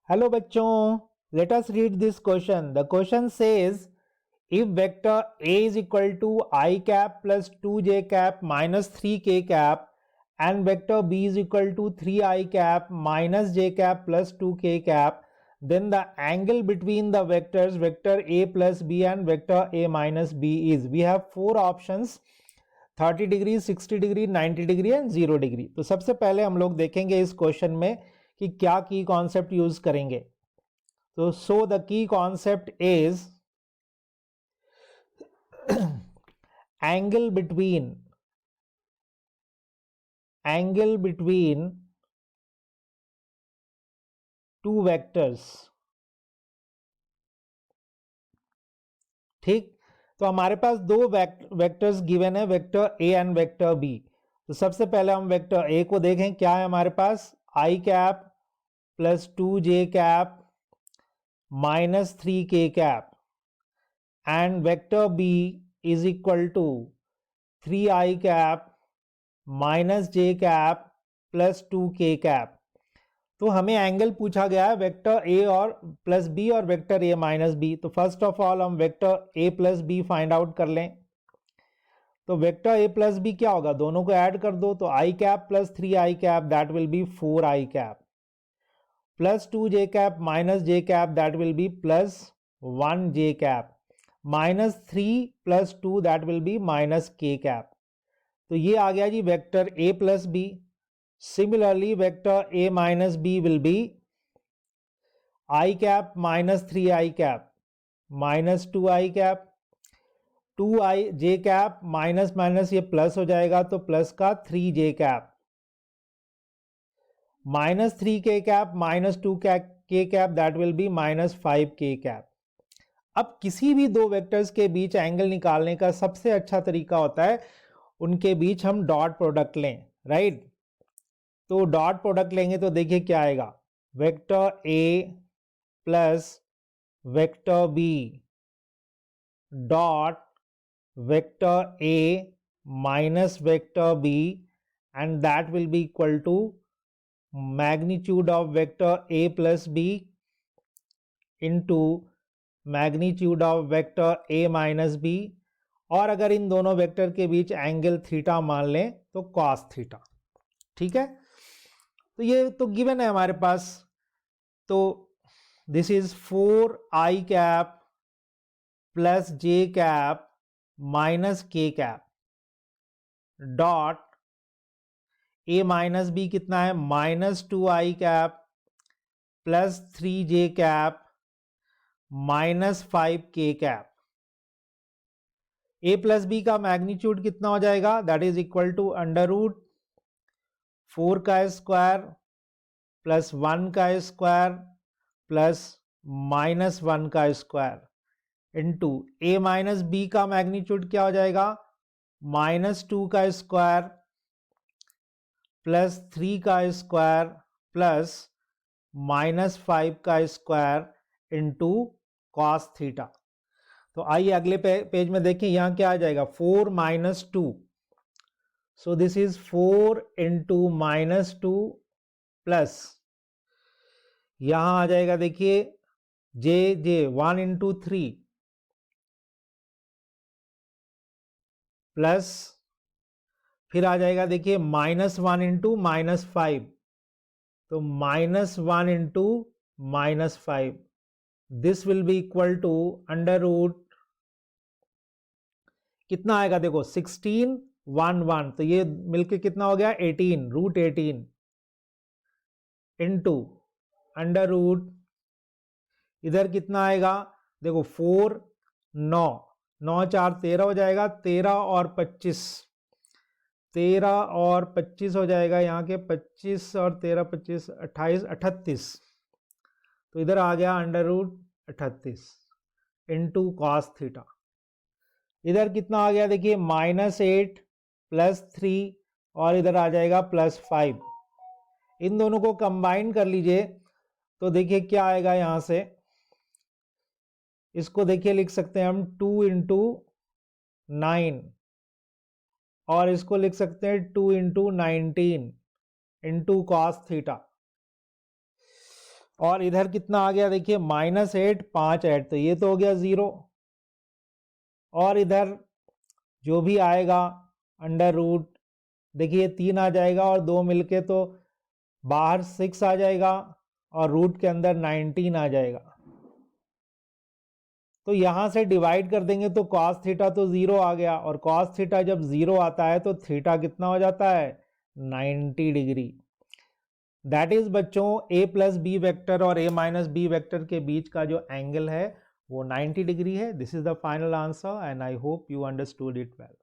Hello bachon, let us read this question. The question says if vector A is equal to I cap plus 2j cap minus 3k cap and vector B is equal to 3I cap minus j cap plus 2k cap, then the angle between the vectors vector A plus B and vector A minus B is. We have four options 30 degree 60 degree 90 degree and 0 degree. तो सबसे पहले हम लोग देखेंगे इस question में कि क्या की कॉन्सेप्ट यूज करेंगे। तो so the key concept is angle between two vectors. ठीक, तो हमारे पास दो वेक्टर्स गिवन है, vector A and vector B. तो सबसे पहले हम वेक्टर ए को देखें, क्या है हमारे पास i cap plus 2j cap minus 3k cap and vector b is equal to 3i cap minus j cap plus 2k cap. तो हमें एंगल पूछा गया है वेक्टर ए और प्लस बी और वेक्टर ए माइनस बी। तो फर्स्ट ऑफ ऑल हम vector ए plus b find out कर लें। तो वेक्टर ए प्लस बी क्या होगा, दोनों को ऐड कर दो। तो i cap plus 3i cap that will be 4i cap plus 2j cap minus j cap that will be plus 1j cap minus 3 plus 2 that will be minus k cap. तो ये आ गया जी vector A plus b. Similarly vector A minus b will be i cap minus 3i cap minus 2i cap 2i j cap minus minus ये plus हो जाएगा तो plus का 3j cap minus 3k cap minus 2k cap that will be minus 5k cap. अब किसी भी दो vectors के बीच एंगल निकालने का सबसे अच्छा तरीका होता है उनके बीच हम डॉट प्रोडक्ट लें, राइट। तो डॉट प्रोडक्ट लेंगे तो देखिए क्या आएगा, vector A plus vector B dot vector A minus vector B and that will be equal to magnitude of vector A plus B into magnitude of vector A minus B, और अगर इन दोनों vector के बीच angle theta मान लें तो cos theta. ठीक है, तो ये तो गिवन है हमारे पास। तो this is 4i cap plus j cap minus k cap dot a minus B कितना है minus 2i cap plus 3j cap minus 5k cap. a plus B का मैग्नीट्यूड कितना हो जाएगा, that is equal to under root 4 का square plus 1 का square plus minus 1 का square into ए minus B का मैग्नीट्यूड क्या हो जाएगा माइनस 2 का स्क्वायर प्लस 3 का स्क्वायर प्लस माइनस 5 का स्क्वायर इंटू कॉस थीटा। तो आइए अगले पेज में देखें, यहां क्या आ जाएगा 4 minus 2। So this is 4 into minus 2 plus यहां आ जाएगा देखिए जे 1 इंटू 3 प्लस फिर आ जाएगा देखिए माइनस 1 इंटू माइनस 5, तो minus 1 into minus 5 this will be equal to under root कितना आएगा देखो 16 1 1, तो ये मिलके कितना हो गया 18 रूट 18 इंटू अंडर रूट इधर कितना आएगा देखो 4 9 9 4 13 हो जाएगा, 13 और 25 13 और 25 हो जाएगा, यहाँ के 25 और 13 25 28 38, तो इधर आ गया under root 38 into cos theta. इधर कितना आ गया देखिए माइनस 8 प्लस 3 और इधर आ जाएगा प्लस 5। इन दोनों को कंबाइन कर लीजिए तो देखिए क्या आएगा, यहां से इसको देखिए लिख सकते हैं हम 2 इंटू 9 और इसको लिख सकते हैं 2 इंटू 19 इंटू कॉस थीटा। और इधर कितना आ गया देखिए -8 5 8, तो ये तो हो गया 0। और इधर जो भी आएगा अंडर रूट, देखिए 3 आ जाएगा और 2 मिलके तो बाहर 6 आ जाएगा और रूट के अंदर 19 आ जाएगा। तो यहाँ से डिवाइड कर देंगे तो कॉस थीटा तो 0 आ गया, और कॉस थीटा जब 0 आता है तो थीटा कितना हो जाता है 90 डिग्री। दैट इज बच्चों a प्लस बी वेक्टर और a माइनस बी वेक्टर के बीच का जो एंगल है वो 90 डिग्री है। This is the final answer and I hope you understood it well.